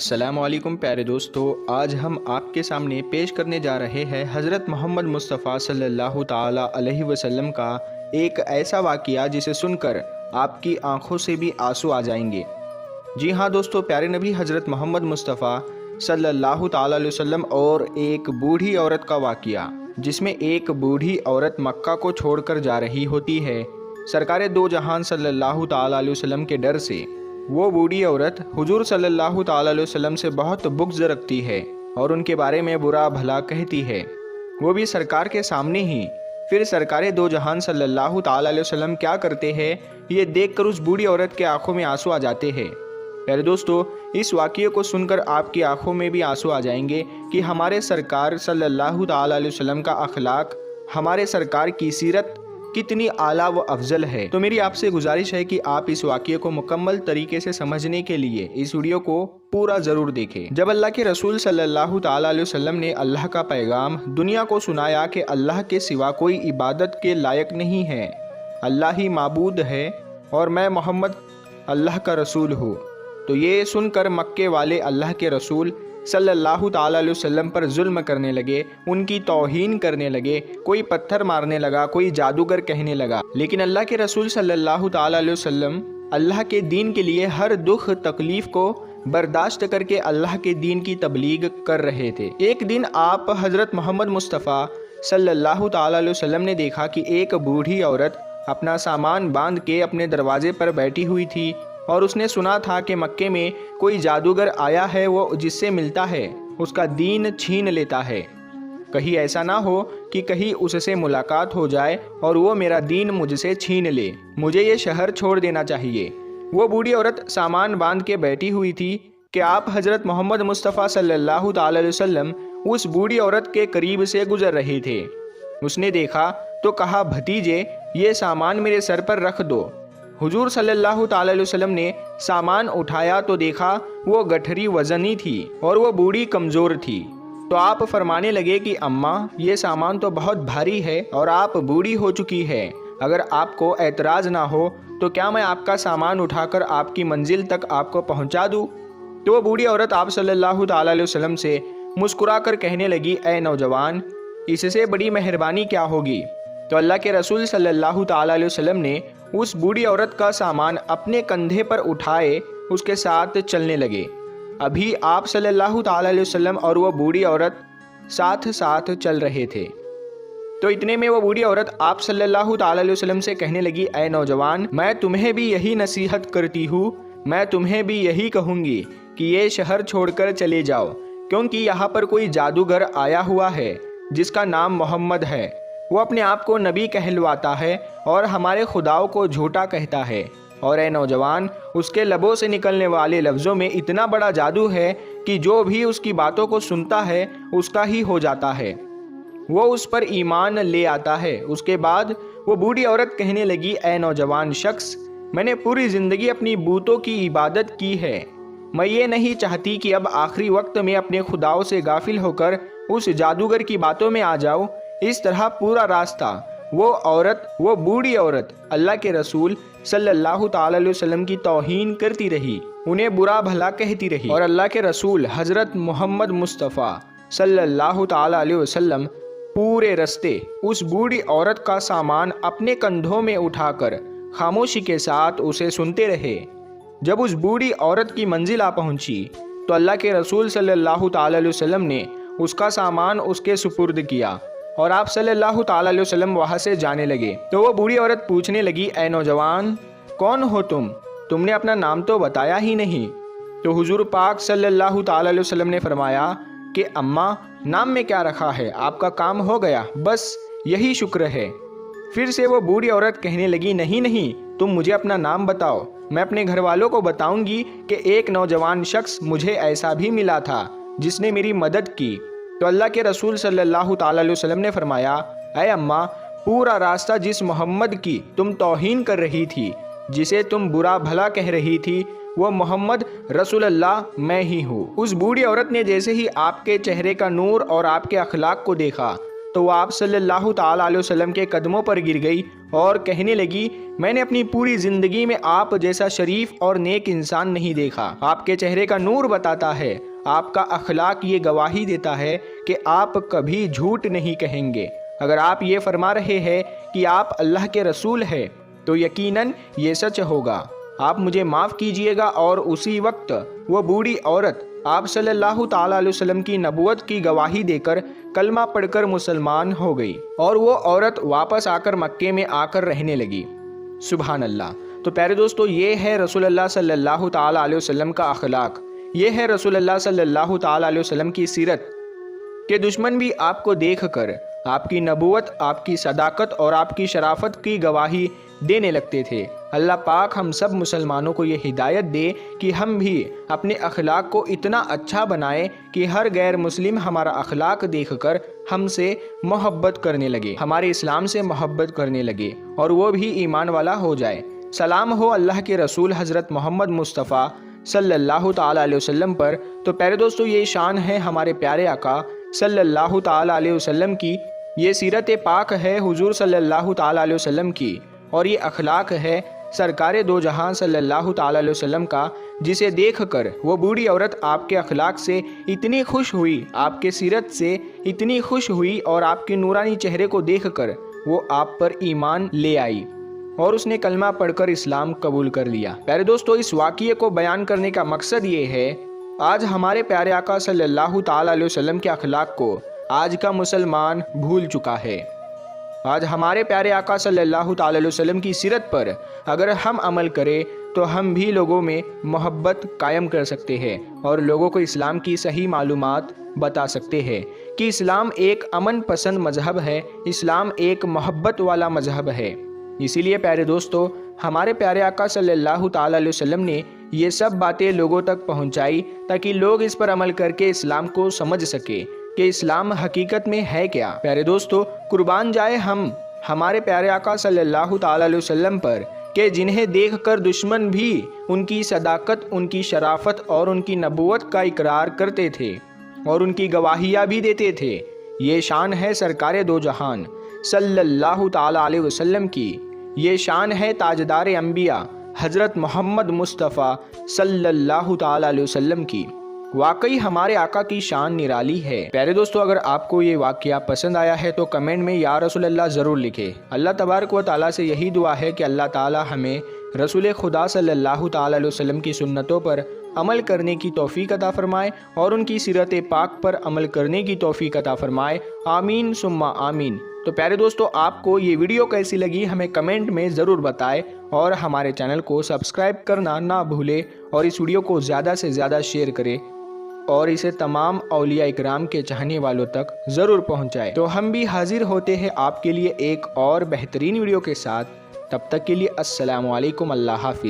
السلام علیکم پیارے دوستو، آج ہم آپ کے سامنے پیش کرنے جا رہے ہیں حضرت محمد مصطفیٰ صلی اللہ تعالیٰ علیہ وسلم کا ایک ایسا واقعہ جسے سن کر آپ کی آنکھوں سے بھی آنسو آ جائیں گے۔ جی ہاں دوستو، پیارے نبی حضرت محمد مصطفیٰ صلی اللہ تعالیٰ علیہ وسلم اور ایک بوڑھی عورت کا واقعہ، جس میں ایک بوڑھی عورت مکہ کو چھوڑ کر جا رہی ہوتی ہے سرکار دو جہان صلی اللہ تعالیٰ علیہ وسلم کے ڈر سے۔ وہ بوڑھی عورت حضور صلی اللہ تعالیٰ علیہ وسلم سے بہت بغض رکھتی ہے اور ان کے بارے میں برا بھلا کہتی ہے، وہ بھی سرکار کے سامنے ہی۔ پھر سرکار دو جہان صلی اللہ تعالیٰ علیہ وسلم کیا کرتے ہیں، یہ دیکھ کر اس بوڑھی عورت کے آنکھوں میں آنسو آ جاتے ہیں۔ پیارے دوستو، اس واقعے کو سن کر آپ کی آنکھوں میں بھی آنسو آ جائیں گے کہ ہمارے سرکار صلی اللہ تعالیٰ علیہ وسلم کا اخلاق، ہمارے سرکار کی سیرت کتنی اعلیٰ و افضل ہے۔ تو میری آپ سے گزارش ہے کہ آپ اس واقعے کو مکمل طریقے سے سمجھنے کے لیے اس ویڈیو کو پورا ضرور دیکھیں۔ جب اللہ کے رسول صلی اللہ تعالیٰ علیہ وسلم نے اللہ کا پیغام دنیا کو سنایا کہ اللہ کے سوا کوئی عبادت کے لائق نہیں ہے، اللہ ہی معبود ہے اور میں محمد اللہ کا رسول ہوں، تو یہ سن کر مکے والے اللہ کے رسول صلی اللہ تعالیٰ علیہ وسلم پر ظلم کرنے لگے، ان کی توہین کرنے لگے، کوئی پتھر مارنے لگا، کوئی جادوگر کہنے لگا۔ لیکن اللہ کے رسول صلی اللہ تعالیٰ علیہ وسلم اللہ کے دین کے لیے ہر دکھ تکلیف کو برداشت کر کے اللہ کے دین کی تبلیغ کر رہے تھے۔ ایک دن آپ حضرت محمد مصطفیٰ صلی اللہ تعالیٰ علیہ وسلم نے دیکھا کہ ایک بوڑھی عورت اپنا سامان باندھ کے اپنے دروازے پر بیٹھی ہوئی تھی، اور اس نے سنا تھا کہ مکے میں کوئی جادوگر آیا ہے، وہ جس سے ملتا ہے اس کا دین چھین لیتا ہے۔ کہیں ایسا نہ ہو کہ کہیں اس سے ملاقات ہو جائے اور وہ میرا دین مجھ سے چھین لے، مجھے یہ شہر چھوڑ دینا چاہیے۔ وہ بوڑھی عورت سامان باندھ کے بیٹھی ہوئی تھی کہ آپ حضرت محمد مصطفیٰ صلی اللہ تعالیٰ علیہ وسلم اس بوڑھی عورت کے قریب سے گزر رہے تھے۔ اس نے دیکھا تو کہا، بھتیجے یہ سامان میرے سر پر رکھ دو۔ حضور صلی اللہ تعالیٰ علیہ وسلم نے سامان اٹھایا تو دیکھا وہ گٹھری وزنی تھی اور وہ بوڑھی کمزور تھی، تو آپ فرمانے لگے کہ اماں یہ سامان تو بہت بھاری ہے اور آپ بوڑھی ہو چکی ہے، اگر آپ کو اعتراض نہ ہو تو کیا میں آپ کا سامان اٹھا کر آپ کی منزل تک آپ کو پہنچا دوں؟ تو وہ بوڑھی عورت آپ صلی اللہ تعالیٰ علیہ وسلم سے مسکرا کر کہنے لگی، اے نوجوان، اس سے بڑی مہربانی کیا ہوگی؟ تو اللہ کے رسول صلی اللہ تعالیٰ علیہ وسلم نے اس بوڑھی عورت کا سامان اپنے کندھے پر اٹھائے اس کے ساتھ چلنے لگے۔ ابھی آپ صلی اللہ تعالیٰ علیہ وسلم اور وہ بوڑھی عورت ساتھ ساتھ چل رہے تھے، تو اتنے میں وہ بوڑھی عورت آپ صلی اللہ تعالیٰ علیہ وسلم سے کہنے لگی، اے نوجوان، میں تمہیں بھی یہی نصیحت کرتی ہوں، میں تمہیں بھی یہی کہوں گی کہ یہ شہر چھوڑ کر چلے جاؤ، کیونکہ یہاں پر کوئی جادوگر آیا ہوا ہے جس کا نام محمد ہے، وہ اپنے آپ کو نبی کہلواتا ہے اور ہمارے خداؤں کو جھوٹا کہتا ہے، اور اے نوجوان، اس کے لبوں سے نکلنے والے لفظوں میں اتنا بڑا جادو ہے کہ جو بھی اس کی باتوں کو سنتا ہے اس کا ہی ہو جاتا ہے، وہ اس پر ایمان لے آتا ہے۔ اس کے بعد وہ بوڑھی عورت کہنے لگی، اے نوجوان شخص، میں نے پوری زندگی اپنی بتوں کی عبادت کی ہے، میں یہ نہیں چاہتی کہ اب آخری وقت میں اپنے خداؤں سے غافل ہو کر اس جادوگر کی باتوں میں آ جاؤں۔ اس طرح پورا راستہ وہ بوڑھی عورت اللہ کے رسول صلی اللہ تعالیٰ علیہ وسلم کی توہین کرتی رہی، انہیں برا بھلا کہتی رہی، اور اللہ کے رسول حضرت محمد مصطفیٰ صلی اللہ تعالیٰ علیہ وسلم پورے راستے اس بوڑھی عورت کا سامان اپنے کندھوں میں اٹھا کر خاموشی کے ساتھ اسے سنتے رہے۔ جب اس بوڑھی عورت کی منزل آ پہنچی تو اللہ کے رسول صلی اللہ تعالیٰ علیہ وسلم نے اس کا سامان اس کے سپرد کیا اور آپ صلی اللہ تعالیٰ علیہ وسلم وہاں سے جانے لگے۔ تو وہ بوڑھی عورت پوچھنے لگی، اے نوجوان، کون ہو تم نے اپنا نام تو بتایا ہی نہیں۔ تو حضور پاک صلی اللہ تعالیٰ علیہ وسلم نے فرمایا کہ اماں، نام میں کیا رکھا ہے، آپ کا کام ہو گیا، بس یہی شکر ہے۔ پھر سے وہ بوڑھی عورت کہنے لگی، نہیں، تم مجھے اپنا نام بتاؤ، میں اپنے گھر والوں کو بتاؤں گی کہ ایک نوجوان شخص مجھے ایسا بھی ملا تھا جس نے میری مدد کی۔ تو اللہ کے رسول صلی اللہ تعالیٰ علیہ وسلم نے فرمایا، اے اماں، پورا راستہ جس محمد کی تم توہین کر رہی تھی، جسے تم برا بھلا کہہ رہی تھی، وہ محمد رسول اللہ میں ہی ہوں۔ اس بوڑھی عورت نے جیسے ہی آپ کے چہرے کا نور اور آپ کے اخلاق کو دیکھا تو وہ آپ صلی اللہ تعالیٰ علیہ وسلم کے قدموں پر گر گئی اور کہنے لگی، میں نے اپنی پوری زندگی میں آپ جیسا شریف اور نیک انسان نہیں دیکھا۔ آپ کے چہرے کا نور بتاتا ہے، آپ کا اخلاق یہ گواہی دیتا ہے کہ آپ کبھی جھوٹ نہیں کہیں گے۔ اگر آپ یہ فرما رہے ہیں کہ آپ اللہ کے رسول ہیں تو یقیناً یہ سچ ہوگا۔ آپ مجھے معاف کیجئے گا۔ اور اسی وقت وہ بوڑھی عورت آپ صلی اللہ تعالیٰ علیہ وسلم کی نبوت کی گواہی دے کر کلمہ پڑھ کر مسلمان ہو گئی، اور وہ عورت واپس آ کر مکے میں آ کر رہنے لگی۔ سبحان اللہ۔ تو پیارے دوستو، یہ ہے رسول اللہ صلی اللہ تعالیٰ علیہ وسلم کا اخلاق، یہ ہے رسول اللہ صلی اللہ تعالیٰ علیہ وسلم کی سیرت کہ دشمن بھی آپ کو دیکھ کر آپ کی نبوت، آپ کی صداقت اور آپ کی شرافت کی گواہی دینے لگتے تھے۔ اللہ پاک ہم سب مسلمانوں کو یہ ہدایت دے کہ ہم بھی اپنے اخلاق کو اتنا اچھا بنائیں کہ ہر غیر مسلم ہمارا اخلاق دیکھ کر ہم سے محبت کرنے لگے، ہمارے اسلام سے محبت کرنے لگے، اور وہ بھی ایمان والا ہو جائے۔ سلام ہو اللہ کے رسول حضرت محمد مصطفیٰ صلی اللہ تعالیٰ علیہ وسلم پر۔ تو پیارے دوستو، یہ شان ہے ہمارے پیارے آقا صلی اللہ تعالیٰ علیہ وسلم کی، یہ سیرت پاک ہے حضور صلی اللہ تعالیٰ علیہ وسلم کی، اور یہ اخلاق ہے سرکار دو جہاں صلی اللہ تعالیٰ علیہ وسلم کا، جسے دیکھ کر وہ بوڑھی عورت آپ کے اخلاق سے اتنی خوش ہوئی، آپ کے سیرت سے اتنی خوش ہوئی، اور آپ کے نورانی چہرے کو دیکھ کر وہ آپ پر ایمان لے آئی اور اس نے کلمہ پڑھ کر اسلام قبول کر لیا۔ پیارے دوستو، اس واقعے کو بیان کرنے کا مقصد یہ ہے، آج ہمارے پیارے آقا صلی اللہ تعالیٰ علیہ وسلم کے اخلاق کو آج کا مسلمان بھول چکا ہے۔ آج ہمارے پیارے آقا صلی اللہ تعالیٰ علیہ وسلم کی سیرت پر اگر ہم عمل کریں تو ہم بھی لوگوں میں محبت قائم کر سکتے ہیں، اور لوگوں کو اسلام کی صحیح معلومات بتا سکتے ہیں کہ اسلام ایک امن پسند مذہب ہے، اسلام ایک محبت والا مذہب ہے۔ اسی لیے پیارے دوستو، ہمارے پیارے آقا صلی اللہ تعالیٰ علیہ وسلم نے یہ سب باتیں لوگوں تک پہنچائی تاکہ لوگ اس پر عمل کر کے اسلام کو سمجھ سکے کہ اسلام حقیقت میں ہے کیا۔ پیارے دوستو، قربان جائے ہم ہمارے پیارے آقا صلی اللہ تعالیٰ علیہ وسلم پر کہ جنہیں دیکھ کر دشمن بھی ان کی صداقت، ان کی شرافت اور ان کی نبوت کا اقرار کرتے تھے اور ان کی گواہیاں بھی دیتے تھے۔ یہ شان ہے سرکار دو جہان صلی اللہ تعالیٰ علیہ وسلم کی، یہ شان ہے تاجدار انبیاء حضرت محمد مصطفیٰ صلی اللہ تعالیٰ علیہ وسلم کی۔ واقعی ہمارے آقا کی شان نرالی ہے۔ پیارے دوستو، اگر آپ کو یہ واقعہ پسند آیا ہے تو کمنٹ میں یا رسول اللہ ضرور لکھیں۔ اللہ تبارک و تعالیٰ سے یہی دعا ہے کہ اللہ تعالیٰ ہمیں رسول خدا صلی اللہ تعالیٰ علیہ وسلم کی سنتوں پر عمل کرنے کی توفیق عطا فرمائے اور ان کی سیرت پاک پر عمل کرنے کی توفیق عطا فرمائے۔ آمین ثم آمین۔ تو پیارے دوستو، آپ کو یہ ویڈیو کیسی لگی ہمیں کمنٹ میں ضرور بتائیں، اور ہمارے چینل کو سبسکرائب کرنا نہ بھولے، اور اس ویڈیو کو زیادہ سے زیادہ شیئر کریں اور اسے تمام اولیاء اکرام کے چاہنے والوں تک ضرور پہنچائے۔ تو ہم بھی حاضر ہوتے ہیں آپ کے لیے ایک اور بہترین ویڈیو کے ساتھ، تب تک کے لیے السلام علیکم، اللہ حافظ۔